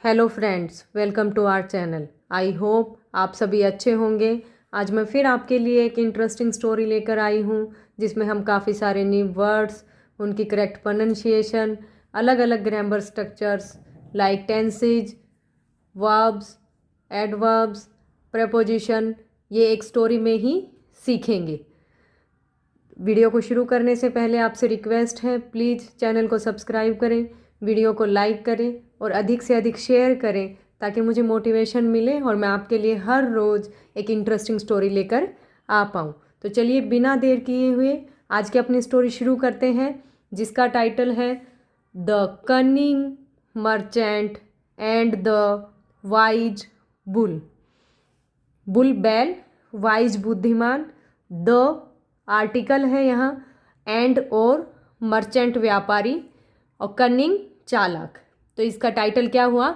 Hello friends, welcome to our channel. I hope आप सभी अच्छे होंगे। आज मैं फिर आपके लिए एक इंटरेस्टिंग स्टोरी लेकर आई हूँ जिसमें हम काफ़ी सारे न्यू वर्ड्स, उनकी करेक्ट प्रोनंसिएशन, अलग अलग grammar structures like tenses, verbs, adverbs, preposition, ये एक स्टोरी में ही सीखेंगे। वीडियो को शुरू करने से पहले आपसे रिक्वेस्ट है, प्लीज़ चैनल को सब्सक्राइब करें, वीडियो को लाइक करें और अधिक से अधिक शेयर करें ताकि मुझे मोटिवेशन मिले और मैं आपके लिए हर रोज़ एक इंटरेस्टिंग स्टोरी लेकर आ पाऊँ। तो चलिए बिना देर किए हुए आज की अपनी स्टोरी शुरू करते हैं, जिसका टाइटल है the cunning merchant and the wise bull. Bull बैल, वाइज बुद्धिमान, द आर्टिकल है यहाँ, एंड और मर्चेंट व्यापारी, और कनिंग चालाक। तो इसका टाइटल क्या हुआ?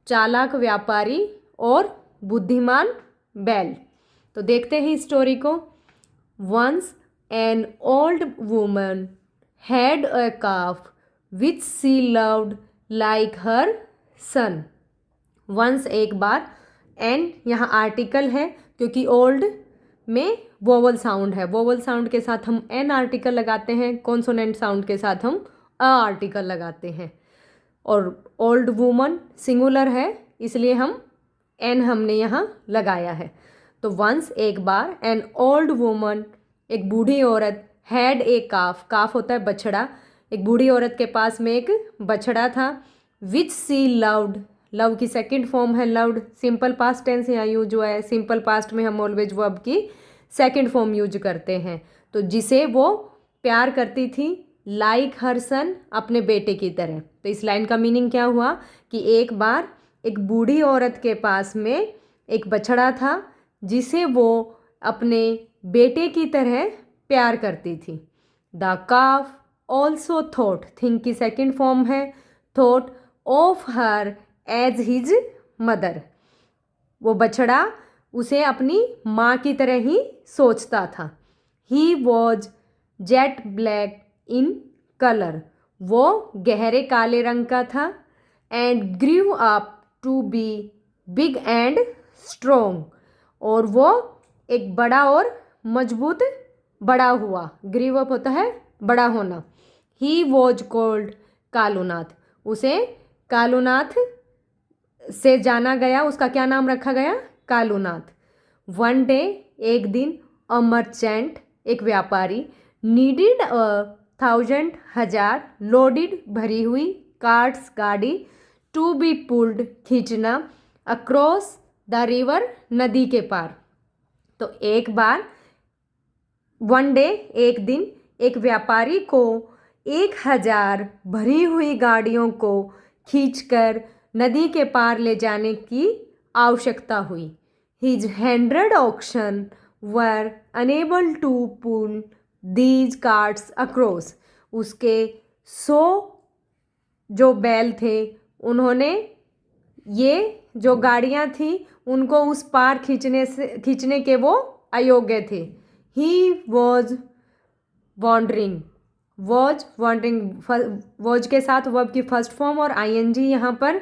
चालाक व्यापारी और बुद्धिमान बैल। तो देखते हैं स्टोरी को। Once an old woman had a calf which she loved like her son. Once एक बार, एन यहाँ आर्टिकल है क्योंकि ओल्ड में वोवल साउंड है। वोवल साउंड के साथ हम एन आर्टिकल लगाते हैं, कॉन्सोनेंट साउंड के साथ हम अ आर्टिकल लगाते हैं। और ओल्ड वुमन सिंगुलर है इसलिए हम एन हमने यहाँ लगाया है। तो वंस एक बार, एन ओल्ड वुमन एक बूढ़ी औरत, हैड ए काफ, काफ होता है बछड़ा, एक बूढ़ी औरत के पास में एक बछड़ा था, विच सी लव्ड, लव की सेकंड फॉर्म है लव्ड, सिंपल पास्ट टेंस यहाँ यूज हुआ है। सिंपल पास्ट में हम ऑलवेज वर्ब की सेकंड फॉर्म यूज करते हैं। तो जिसे वो प्यार करती थी, लाइक हर सन, अपने बेटे की तरह। तो इस लाइन का मीनिंग क्या हुआ कि एक बार एक बूढ़ी औरत के पास में एक बछड़ा था जिसे वो अपने बेटे की तरह प्यार करती थी। The calf also thought, think की सेकंड फॉर्म है, thought of her as his mother. वो बछड़ा उसे अपनी माँ की तरह ही सोचता था। He was jet black in colour, वो गहरे काले रंग का था। And grew up to be big and strong, और वो एक बड़ा और मजबूत बड़ा हुआ। ग्रीव अप होता है बड़ा होना। ही वॉज कॉल्ड कालूनाथ, उसे कालूनाथ से जाना गया। उसका क्या नाम रखा गया? कालूनाथ। वन डे, एक दिन, अ मर्चेंट एक व्यापारी, नीडिड 1,000 हजार, लोडेड भरी हुई, कार्ट्स गाड़ी, टू बी पुल्ड खींचना, अक्रॉस द रिवर नदी के पार। तो एक बार, वन डे एक दिन, एक व्यापारी को 1,000 भरी हुई गाड़ियों को खींचकर नदी के पार ले जाने की आवश्यकता हुई। His 100 oxen were unable to pull these carts across, उसके 100 जो बैल थे उन्होंने ये जो गाड़ियाँ थी उनको उस पार खींचने के वो अयोग्य थे। He was wondering, was wondering, was के साथ वर्ब की फर्स्ट फॉर्म और आईएनजी यहाँ पर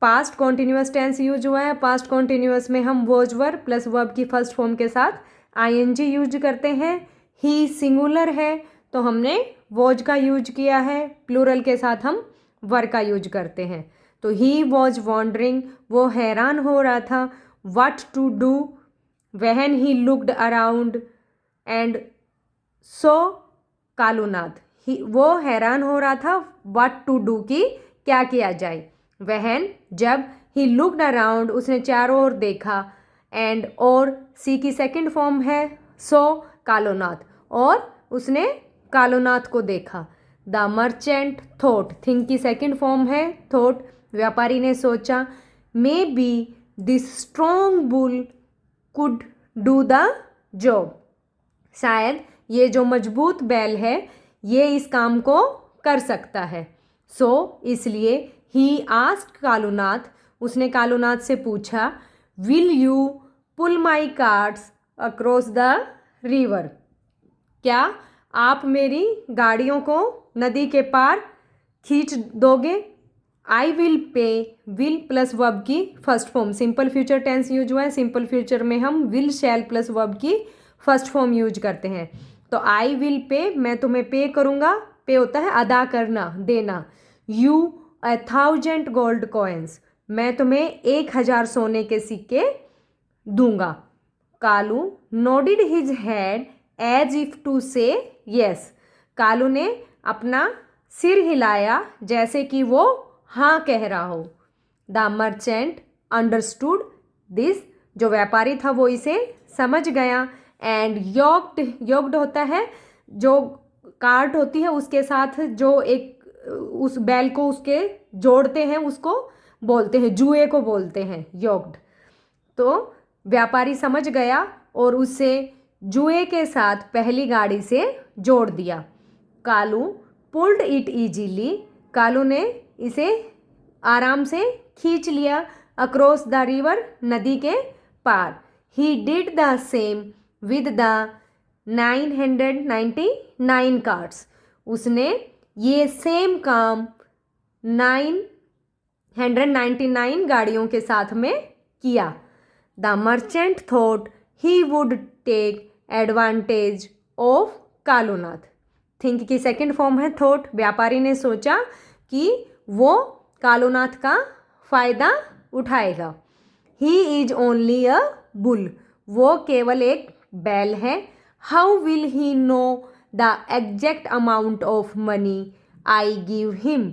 पास्ट कॉन्टिन्यूअस टेंस यूज हुआ है। पास्ट कॉन्टिन्यूअस में हम वॉज वर प्लस वर्ब की फर्स्ट फॉर्म के साथ आईएनजी यूज करते हैं। ही सिंगुलर है तो हमने वॉज का यूज किया है, प्लूरल के साथ हम वर का यूज करते हैं। तो ही वॉज वॉन्डरिंग, वो हैरान हो रहा था। What to do when he looked around and saw Kalunath, वो हैरान हो रहा था व्हाट टू डू की क्या किया जाए। वहन जब, ही लुक्ड अराउंड उसने चारों ओर देखा, एंड और सी की सेकंड फॉर्म है, सो कालूनाथ, और उसने कालूनाथ को देखा। द मर्चेंट थॉट, थिंक की सेकंड फॉर्म है, थॉट, व्यापारी ने सोचा, may be this strong bull could do the job, शायद ये जो मजबूत बैल है ये इस काम को कर सकता है। सो इसलिए ही आस्क्ड कालूनाथ, उसने कालूनाथ से पूछा, will you pull my carts across the river, क्या आप मेरी गाड़ियों को नदी के पार खींच दोगे? I will pay, will plus verb की first form, simple future tense use हुआ है। सिंपल फ्यूचर में हम विल शैल प्लस वर्ब की फर्स्ट फॉर्म यूज करते हैं। तो आई विल पे, मैं तुम्हें पे करूँगा, पे होता है अदा करना, देना। यू 1,000 गोल्ड कॉइन्स, मैं तुम्हें 1,000 सोने के सिक्के दूंगा। Kalu nodded his head as if to say yes, Kalu ने अपना सिर हिलाया जैसे कि वो हाँ कह रहा हो। द मर्चेंट अंडरस्टूड दिस, जो व्यापारी था वो इसे समझ गया। एंड योक्ड होता है जो कार्ट होती है उसके साथ जो एक उस बैल को उसके जोड़ते हैं, उसको बोलते हैं, जुए को बोलते हैं योक्ड। तो व्यापारी समझ गया और उसे जुए के साथ पहली गाड़ी से जोड़ दिया। Kalu pulled it easily, Kalu ने इसे आराम से खींच लिया। अक्रॉस द रिवर, नदी के पार। He did the same with the 999 cards, उसने ये सेम काम 999 गाड़ियों के साथ में किया। The merchant thought he would take advantage of Kalunath, think की सेकंड फॉर्म है थॉट। व्यापारी ने सोचा कि वो कालूनाथ का फ़ायदा उठाएगा। He is only a bull, वो केवल एक बैल है। How will he know the exact amount of money I give him,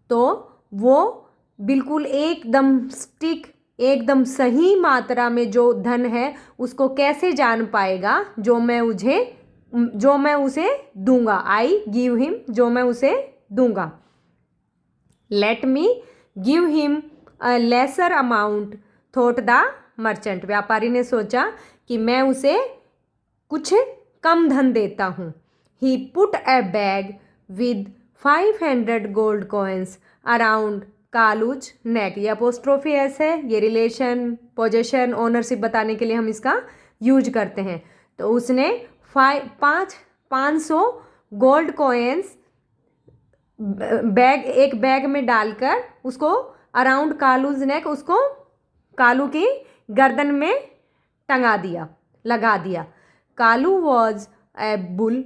तो वो बिल्कुल एकदम स्टिक, एकदम सही मात्रा में जो धन है उसको कैसे जान पाएगा जो मैं उसे दूंगा। आई गिव हिम, जो मैं उसे दूंगा। Let me give him a lesser amount thought the merchant, व्यापारी ने सोचा कि मैं उसे कुछ कम धन देता हूँ। He put a bag with 500 gold coins around Kalu's neck, ये अपोस्ट्रोफी एस है, ये रिलेशन, पोजेशन, ओनरशिप बताने के लिए हम इसका यूज करते हैं। तो उसने 500 गोल्ड कॉइन्स एक बैग में डालकर उसको अराउंड कालूज नेक, उसको कालू की गर्दन में टंगा दिया, लगा दिया। Kalu was a bull,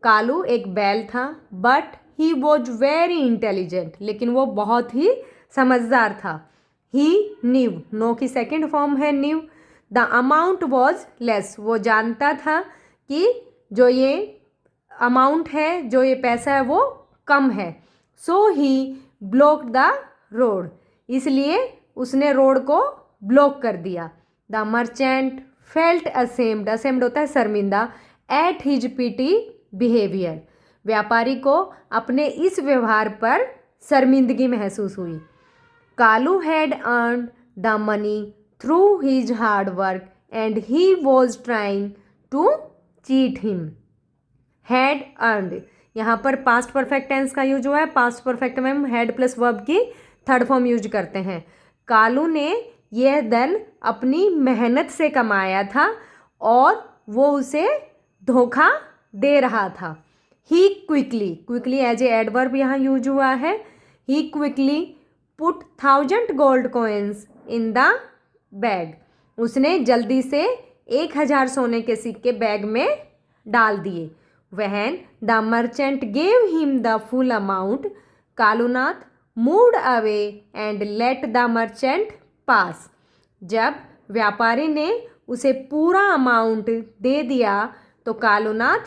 Kalu एक बैल था। But he was very intelligent, लेकिन वो बहुत ही समझदार था। ही न्यू, नो की सेकेंड फॉर्म है new. The amount was less, वो जानता था कि जो ये अमाउंट है, जो ये पैसा है वो कम है। सो ही ब्लॉक्ड द रोड, इसलिए उसने रोड को ब्लॉक कर दिया। The merchant felt ashamed, ashamed होता है शर्मिंदा, एट हिज पिटी बिहेवियर, व्यापारी को अपने इस व्यवहार पर शर्मिंदगी महसूस हुई। Kalu had earned the money through his hard work and he was trying to cheat him. Had earned, यहाँ पर पास्ट परफेक्ट टेंस का यूज हुआ है। पास्ट परफेक्ट में हम हैड प्लस वर्ब की थर्ड फॉर्म यूज करते हैं। कालू ने यह धन अपनी मेहनत से कमाया था और वो उसे धोखा दे रहा था। He quickly, quickly as a adverb यहाँ यूज हुआ है। He quickly put 1000 gold coins in the bag, उसने जल्दी से 1,000 सोने के सिक्के बैग में डाल दिए। When the merchant gave him the full amount, Kalunath moved away and let the merchant pass, जब व्यापारी ने उसे पूरा अमाउंट दे दिया तो कालूनाथ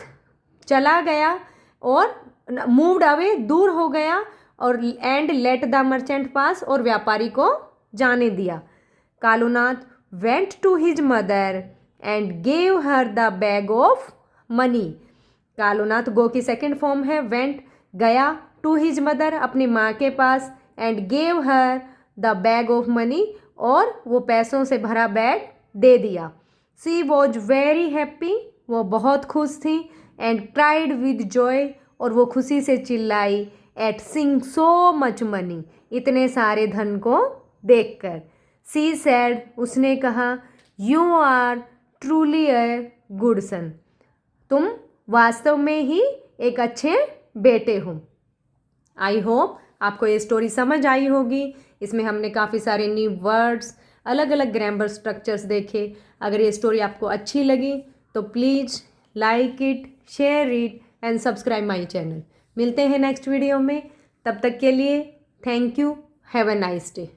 चला गया और मूव्ड अवे, दूर हो गया, और and let the merchant pass, और व्यापारी को जाने दिया। Kalunath went to his mother and gave her the bag of money, Kalunath go की सेकेंड फॉर्म है वेंट, गया, टू हिज मदर अपनी माँ के पास, and gave her the bag of money, और वो पैसों से भरा बैग दे दिया। सी वॉज वेरी हैप्पी, वो बहुत खुश थी। एंड क्राइड विद जॉय, और वो खुशी से चिल्लाई, at seeing so much money, इतने सारे धन को देखकर। सी सैड, उसने कहा, you are truly a good son, तुम वास्तव में ही एक अच्छे बेटे हो। आई होप आपको ये स्टोरी समझ आई होगी। इसमें हमने काफ़ी सारे न्यू वर्ड्स, अलग अलग ग्रामर स्ट्रक्चर्स देखे। अगर ये स्टोरी आपको अच्छी लगी तो please like it, share it and subscribe my channel. मिलते हैं नेक्स्ट वीडियो में, तब तक के लिए thank you, have a nice day.